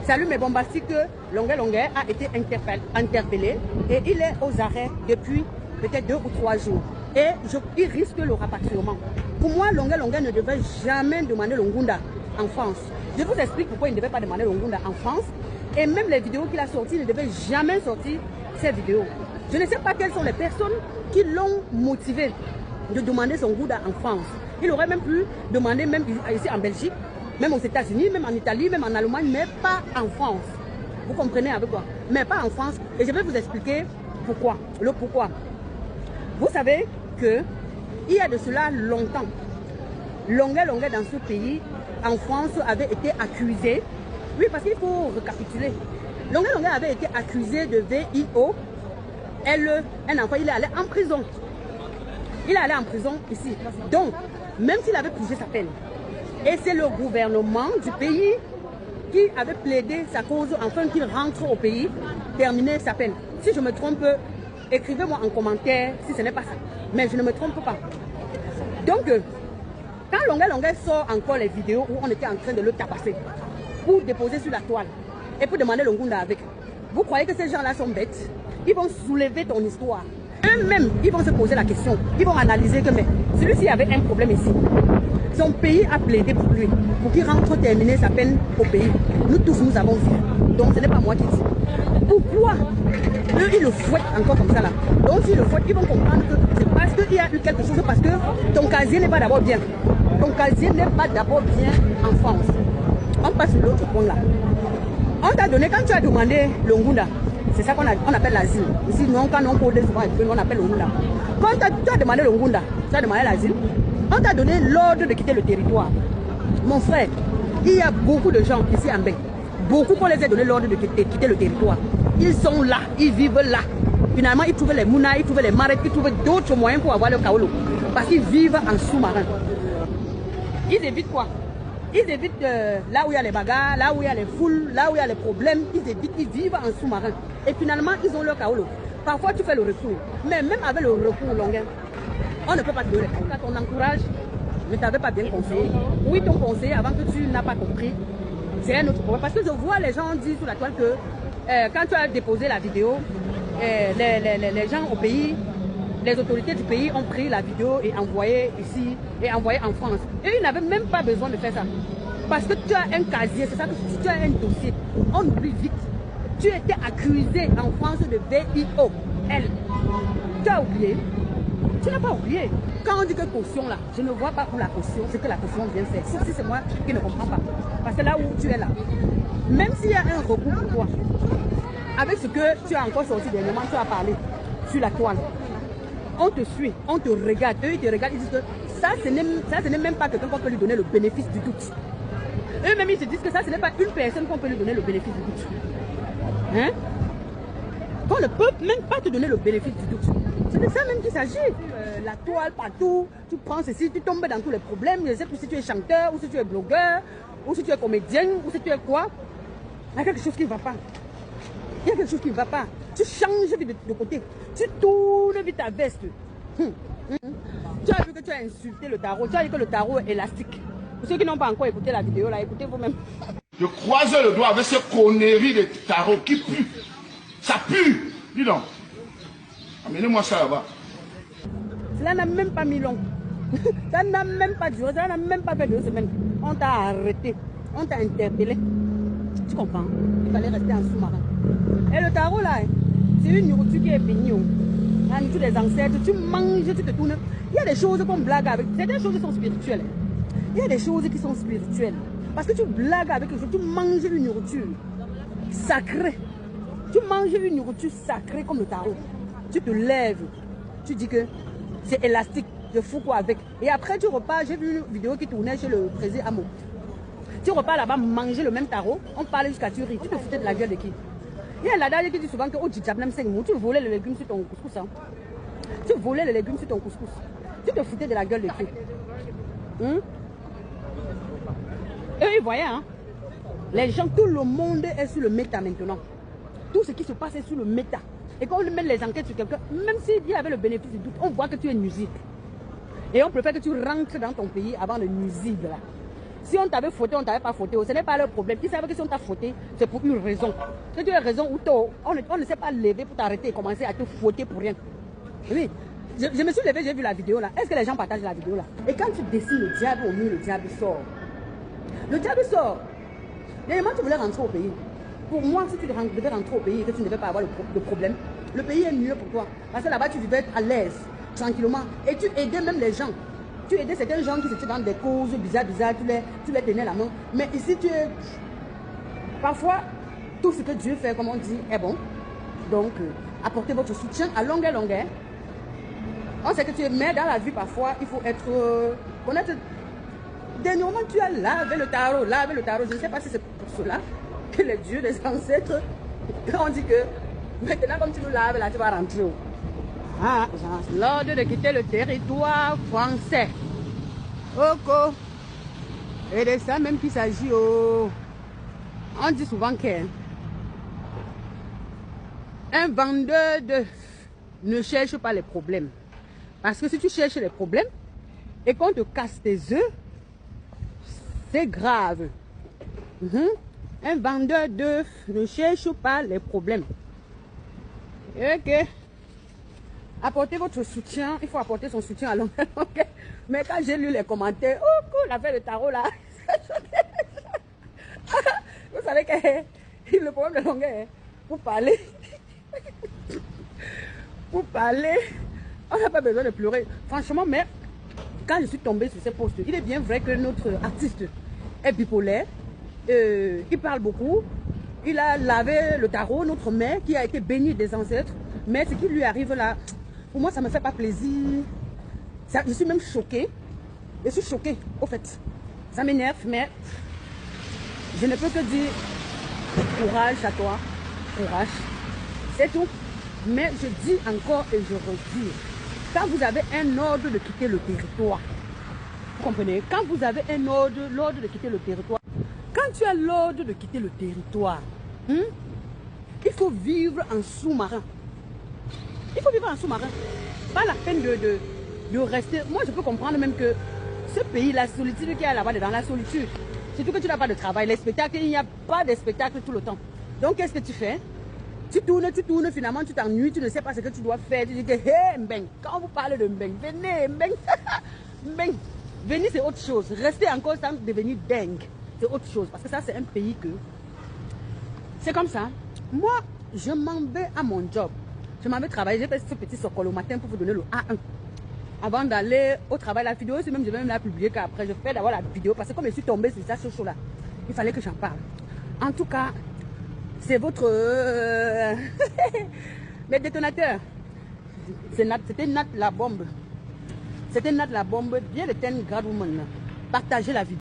Salut mes bombastiques, Longuet Longuet a été interpellé et il est aux arrêts depuis peut-être 2 ou 3 jours. Et il risque le rapatriement. Pour moi, Longuet Longuet ne devait jamais demander l'Ongunda en France. Je vous explique pourquoi il ne devait pas demander l'Ongunda en France. Et même les vidéos qu'il a sorties, il ne devait jamais sortir ces vidéos. Je ne sais pas quelles sont les personnes qui l'ont motivé de demander son Ngouda en France. Il aurait même pu demander même ici en Belgique, même aux États-Unis, même en Italie, même en Allemagne, mais pas en France. Vous comprenez avec quoi? Mais pas en France. Et je vais vous expliquer pourquoi. Le pourquoi. Vous savez que il y a de cela longtemps, Longuet Longuet dans ce pays, en France, avait été accusé. Oui, parce qu'il faut récapituler. Longuet Longuet avait été accusé de VIO. Un enfant, il est allé en prison. Il est allé en prison ici. Donc, même s'il avait purgé sa peine, et c'est le gouvernement du pays qui avait plaidé sa cause afin qu'il rentre au pays, terminer sa peine. Si je me trompe, écrivez-moi en commentaire si ce n'est pas ça. Mais je ne me trompe pas. Donc, quand Longuet Longuet sort encore les vidéos où on était en train de le tabasser pour déposer sur la toile et pour demander le Ngunda avec, vous croyez que ces gens-là sont bêtes? Ils vont soulever ton histoire. Eux-mêmes, ils vont se poser la question. Ils vont analyser que mais celui-ci avait un problème ici. Son pays a plaidé pour lui, pour qu'il rentre terminer sa peine au pays. Nous tous, nous avons vu. Donc ce n'est pas moi qui dis. Pourquoi eux, ils le fouettent encore comme ça là? Donc s'ils le fouettent, ils vont comprendre que c'est parce qu'il y a eu quelque chose, parce que ton casier n'est pas d'abord bien. Ton casier n'est pas d'abord bien en France. On passe sur l'autre point là. On t'a donné, quand tu as demandé le Ngunda, c'est ça qu'on appelle l'asile. Ici, nous, quand on code souvent, on appelle le Ngunda. Quand tu as demandé le Ngunda, tu as demandé l'asile, on t'a donné l'ordre de quitter le territoire. Mon frère, il y a beaucoup de gens ici en Belgique. Beaucoup qu'on les a donné l'ordre de quitter le territoire. Ils sont là, ils vivent là. Finalement, ils trouvent les mounas, ils trouvent les marettes, ils trouvent d'autres moyens pour avoir le kaolo. Parce qu'ils vivent en sous-marin. Ils évitent quoi? Ils évitent là où il y a les bagarres, là où il y a les foules, là où il y a les problèmes. Ils évitent, ils vivent en sous-marin. Et finalement, ils ont leur kaolo. Parfois, tu fais le recours. Mais même avec le recours Longuet, on ne peut pas te donner. Quand on encourage, je ne t'avais pas bien conseillé. Oui, ton conseil avant que tu n'as pas compris. C'est un autre problème. Parce que je vois les gens dire sur la toile que quand tu as déposé la vidéo, les gens au pays, les autorités du pays ont pris la vidéo et envoyé ici et envoyé en France. Et ils n'avaient même pas besoin de faire ça. Parce que tu as un casier, c'est ça que tu as un dossier. On oublie vite. Tu étais accusé en France de VIO. Tu as oublié. Tu n'as pas oublié. Quand on dit que caution là, je ne vois pas où la caution, ce que la caution vient faire. Si c'est moi qui ne comprends pas. Parce que là où tu es là, même s'il y a un recours pour toi, avec ce que tu as encore sorti dernièrement, tu as parlé sur la toile, on te suit, on te regarde, eux ils te regardent, ils disent que ça ce n'est même pas quelqu'un qu'on peut lui donner le bénéfice du doute. Eux-mêmes ils se disent que ça ce n'est pas une personne qu'on peut lui donner le bénéfice du doute. Hein? Qu'on ne peut même pas te donner le bénéfice du doute. C'est de ça même qu'il s'agit. La toile partout, tu prends ceci, tu tombes dans tous les problèmes. Je ne sais plus si tu es chanteur, ou si tu es blogueur, ou si tu es comédien, ou si tu es quoi. Il y a quelque chose qui ne va pas. Il y a quelque chose qui ne va pas. Tu changes de côté. Tu tournes vite ta veste. Tu as vu que tu as insulté le tarot. Tu as dit que le tarot est élastique. Pour ceux qui n'ont pas encore écouté la vidéo, là, écoutez vous-même. Je croise le doigt avec ces conneries de tarot qui puent. Ça pue. Dis donc. Amenez-moi ça là-bas. Cela n'a même pas mis long. Ça n'a même pas duré. Ça n'a même pas fait 2 semaines. On t'a arrêté. On t'a interpellé. Tu comprends? Il fallait rester en sous-marin. Et le tarot là, c'est une nourriture qui est bénie. La nourriture des ancêtres. Tu manges, tu te tournes. Il y a des choses qu'on blague avec. Certaines choses qui sont spirituelles. Il y a des choses qui sont spirituelles. Parce que tu blagues avec quelque chose. Tu manges une nourriture sacrée. Tu manges une nourriture sacrée comme le tarot. Tu te lèves. Tu dis que c'est élastique. Je fous quoi avec. Et après tu repars. J'ai vu une vidéo qui tournait chez le président Amo. Tu repars là-bas manger le même tarot. On parle jusqu'à tu ris. Tu te foutais de la gueule de qui? Il y a l'adage qui dit souvent que tu volais les légumes sur ton couscous. Hein? Tu volais les légumes sur ton couscous. Tu te foutais de la gueule de qui? Eux, ils voyaient. Hein? Les gens, tout le monde est sur le méta maintenant. Tout ce qui se passe est sur le méta. Et quand on met les enquêtes sur quelqu'un, même s'il y avait le bénéfice du doute, on voit que tu es nuisible. Et on préfère que tu rentres dans ton pays avant le nuisible. Là. Si on t'avait fauté, on t'avait pas fauté, ce n'est pas leur problème. Ils savent que si on t'a fauté, c'est pour une raison. C'est une raison où on ne s'est pas levé pour t'arrêter et commencer à te fauter pour rien. Oui. Je me suis levé, j'ai vu la vidéo là. Est-ce que les gens partagent la vidéo là? Et quand tu dessines le diable au mur, le diable sort. Le diable sort. Dernièrement, tu voulais rentrer au pays. Pour moi, si tu devais rentrer au pays et que tu ne devais pas avoir de problème, le pays est mieux pour toi. Parce que là-bas, tu devais être à l'aise, tranquillement. Et tu aidais même les gens. Tu aidais certains gens qui étaient dans des causes bizarres, tu les tenais la main. Mais ici, tu es... Parfois, tout ce que Dieu fait, comme on dit, est bon. Donc, apportez votre soutien à longueur. On sait que tu es, mais dans la vie, parfois, il faut être... connaître... Dernièrement, tu as lavé le tarot. Je ne sais pas si c'est pour cela que les dieux des ancêtres, on dit que maintenant, comme tu nous laves, là, tu vas rentrer. Ah, l'ordre de quitter le territoire français. Oko. Et de ça même qu'il s'agit. On dit souvent qu'un vendeur d'œufs ne cherche pas les problèmes. Parce que si tu cherches les problèmes et qu'on te casse tes œufs, c'est grave. Un vendeur d'œufs ne cherche pas les problèmes. Ok. Apportez votre soutien. Il faut apporter son soutien à longueur. Okay. Mais quand j'ai lu les commentaires, oh cool, l'affaire de tarot là. Vous savez que le problème de longueur, pour parler, on n'a pas besoin de pleurer. Franchement, mais quand je suis tombée sur ces posts, il est bien vrai que notre artiste est bipolaire. Il parle beaucoup. Il a lavé le tarot, notre mère qui a été bénie des ancêtres. Mais ce qui lui arrive là, pour moi, ça ne me fait pas plaisir. Je suis même choquée. Je suis choquée, au fait. Ça m'énerve, mais je ne peux que dire courage à toi. Courage. C'est tout. Mais je dis encore et je redis. Quand vous avez un ordre de quitter le territoire, vous comprenez? Quand vous avez un ordre, l'ordre de quitter le territoire, quand tu as l'ordre de quitter le territoire, il faut vivre en sous-marin. Il faut vivre en sous-marin. Pas la peine de rester. Moi, je peux comprendre même que ce pays, la solitude qu'il y a là-bas, dans la solitude, surtout que tu n'as pas de travail, les spectacles, il n'y a pas de spectacle tout le temps. Donc, qu'est-ce que tu fais? Tu tournes, finalement, tu t'ennuies, tu ne sais pas ce que tu dois faire. Tu dis que, hé, Mbeng, quand vous parlez de Mbeng, venez, Mbeng, Mbeng, venez, c'est autre chose. Rester encore sans devenir dingue, c'est autre chose. Parce que ça, c'est un pays que... C'est comme ça. Moi, je m'en vais à mon job. Je m'en vais travailler. J'ai fait ce petit socol au matin pour vous donner le A1. Avant d'aller au travail, la vidéo, c'est même, je vais même la publier qu'après, je fais d'avoir la vidéo. Parce que comme je suis tombée sur ça, chaud là, il fallait que j'en parle. En tout cas, c'est votre... mes détonateurs. C'était Nat la bombe. C'était Nat la bombe. Bien le ten grad woman. Partagez la vidéo.